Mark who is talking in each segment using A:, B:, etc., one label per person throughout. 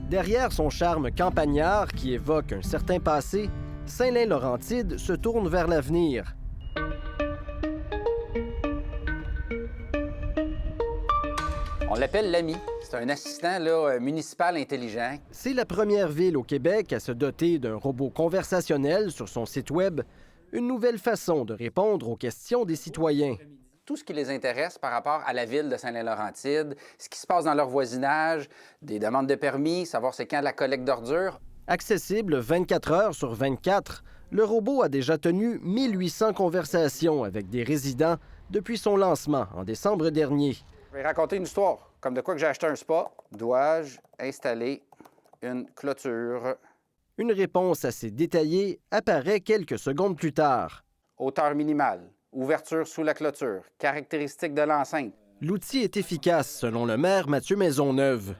A: Derrière son charme campagnard qui évoque un certain passé, Saint-Lin-Laurentide se tourne vers l'avenir.
B: On l'appelle l'AMI. C'est un assistant municipal intelligent.
A: C'est la première ville au Québec à se doter d'un robot conversationnel sur son site Web, une nouvelle façon de répondre aux questions des citoyens.
B: Tout ce qui les intéresse par rapport à la ville de Saint-Lin-Laurentide, ce qui se passe dans leur voisinage, des demandes de permis, savoir c'est quand la collecte d'ordures.
A: Accessible 24 heures sur 24, le robot a déjà tenu 1800 conversations avec des résidents depuis son lancement en décembre dernier.
B: Je vais raconter une histoire, comme de quoi que j'ai acheté un spa. Dois-je installer une clôture?
A: Une réponse assez détaillée apparaît quelques secondes plus tard.
B: Hauteur minimale, ouverture sous la clôture, caractéristiques de l'enceinte.
A: L'outil est efficace, selon le maire Mathieu Maisonneuve.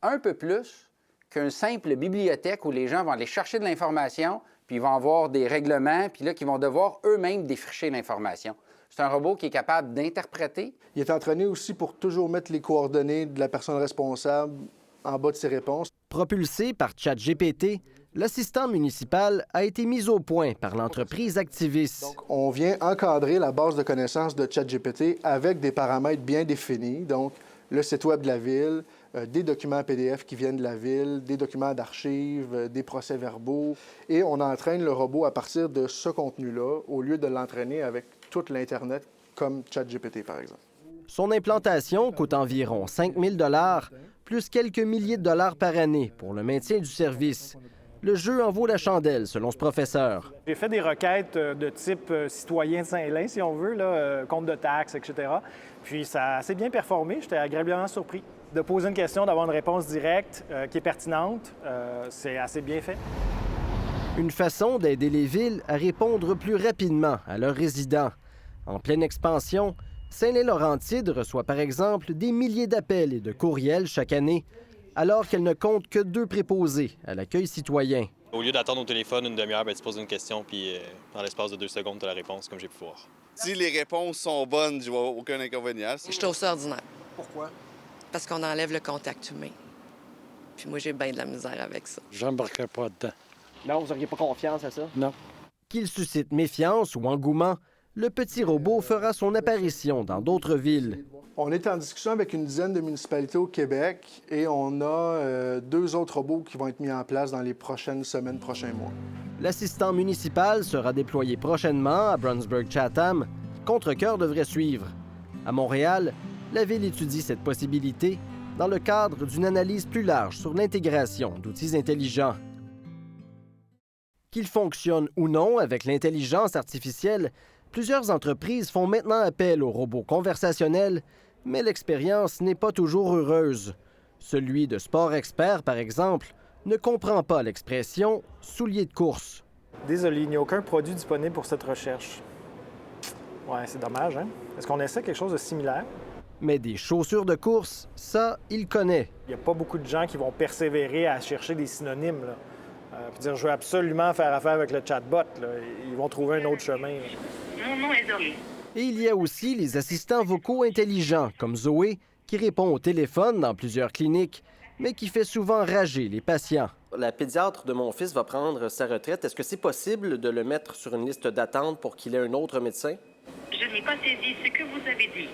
B: Un peu plus qu'une simple bibliothèque où les gens vont aller chercher de l'information, puis ils vont avoir des règlements, puis là, qu'ils vont devoir eux-mêmes défricher l'information. C'est un robot qui est capable d'interpréter.
C: Il est entraîné aussi pour toujours mettre les coordonnées de la personne responsable en bas de ses réponses.
A: Propulsé par ChatGPT, l'assistant municipal a été mis au point par l'entreprise Activis.
C: Donc, on vient encadrer la base de connaissances de ChatGPT avec des paramètres bien définis. Donc, le site web de la ville, des documents PDF qui viennent de la ville, des documents d'archives, des procès-verbaux. Et on entraîne le robot à partir de ce contenu-là, au lieu de l'entraîner avec toute l'Internet, comme ChatGPT, par exemple.
A: Son implantation coûte environ 5 000 $ plus quelques milliers de dollars par année pour le maintien du service. Le jeu en vaut la chandelle, selon ce professeur.
D: J'ai fait des requêtes de type citoyen de Saint-Lin, si on veut, là, compte de taxes, etc. Puis ça a assez bien performé. J'étais agréablement surpris. De poser une question, d'avoir une réponse directe qui est pertinente, c'est assez bien fait.
A: Une façon d'aider les villes à répondre plus rapidement à leurs résidents. En pleine expansion, Saint-Lin-Laurentide reçoit par exemple des milliers d'appels et de courriels chaque année, alors qu'elle ne compte que 2 préposés à l'accueil citoyen.
E: Au lieu d'attendre au téléphone une demi-heure, tu poses une question, puis dans l'espace de 2 secondes, tu as la réponse, comme j'ai pu voir.
F: Si les réponses sont bonnes, je vois aucun inconvénient.
G: Je trouve ça ordinaire.
C: Pourquoi?
G: Parce qu'on enlève le contact humain. Puis moi, j'ai bien de la misère avec ça.
H: J'embarquerai pas dedans.
A: Non, vous n'auriez pas confiance à ça?
H: Non.
A: Qu'il suscite méfiance ou engouement, le petit robot fera son apparition dans d'autres villes.
C: On est en discussion avec une dizaine de municipalités au Québec et on a 2 autres robots qui vont être mis en place dans les prochaines semaines, prochains mois.
A: L'assistant municipal sera déployé prochainement à Brunsburg-Chatham. Contrecœur devrait suivre. À Montréal, la ville étudie cette possibilité dans le cadre d'une analyse plus large sur l'intégration d'outils intelligents. Qu'ils fonctionnent ou non avec l'intelligence artificielle, plusieurs entreprises font maintenant appel aux robots conversationnels, mais l'expérience n'est pas toujours heureuse. Celui de Sport Expert, par exemple, ne comprend pas l'expression « soulier de course ».
D: Désolé, il n'y a aucun produit disponible pour cette recherche. Ouais, c'est dommage, hein? Est-ce qu'on essaie quelque chose de similaire?
A: Mais des chaussures de course, ça, il connaît.
D: Il n'y a pas beaucoup de gens qui vont persévérer à chercher des synonymes, là. Puis dire, je veux absolument faire affaire avec le chatbot, là. Ils vont trouver un autre chemin.
I: Mon nom est Zoé.
A: Et il y a aussi les assistants vocaux intelligents, comme Zoé, qui répond au téléphone dans plusieurs cliniques, mais qui fait souvent rager les patients. La pédiatre de mon fils va prendre sa retraite. Est-ce que c'est possible de le mettre sur une liste d'attente pour qu'il ait un autre médecin?
I: Je n'ai pas saisi ce que vous avez dit.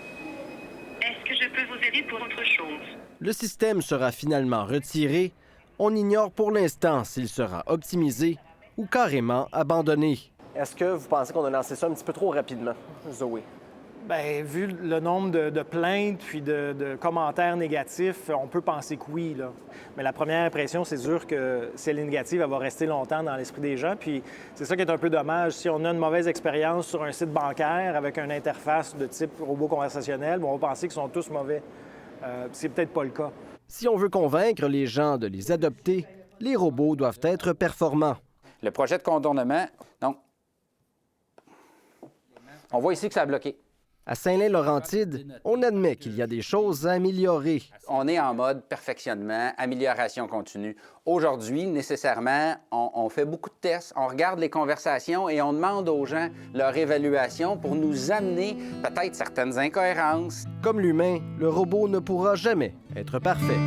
I: Est-ce que je peux vous aider pour autre chose?
A: Le système sera finalement retiré. On ignore pour l'instant s'il sera optimisé ou carrément abandonné. Est-ce que vous pensez qu'on a lancé ça un petit peu trop rapidement, Zoé?
D: Bien, vu le nombre de plaintes puis de commentaires négatifs, on peut penser que oui, là. Mais la première impression, c'est sûr que si elle est négative, elle va rester longtemps dans l'esprit des gens. Puis c'est ça qui est un peu dommage. Si on a une mauvaise expérience sur un site bancaire avec une interface de type robot conversationnel, on va penser qu'ils sont tous mauvais. C'est peut-être pas le cas.
A: Si on veut convaincre les gens de les adopter, les robots doivent être performants.
B: Le projet de contournement, donc, on voit ici que ça a bloqué.
A: À Saint-Lin-Laurentide, on admet qu'il y a des choses à améliorer.
B: On est en mode perfectionnement, amélioration continue. Aujourd'hui, nécessairement, on fait beaucoup de tests, on regarde les conversations et on demande aux gens leur évaluation pour nous amener peut-être certaines incohérences.
A: Comme l'humain, le robot ne pourra jamais être parfait.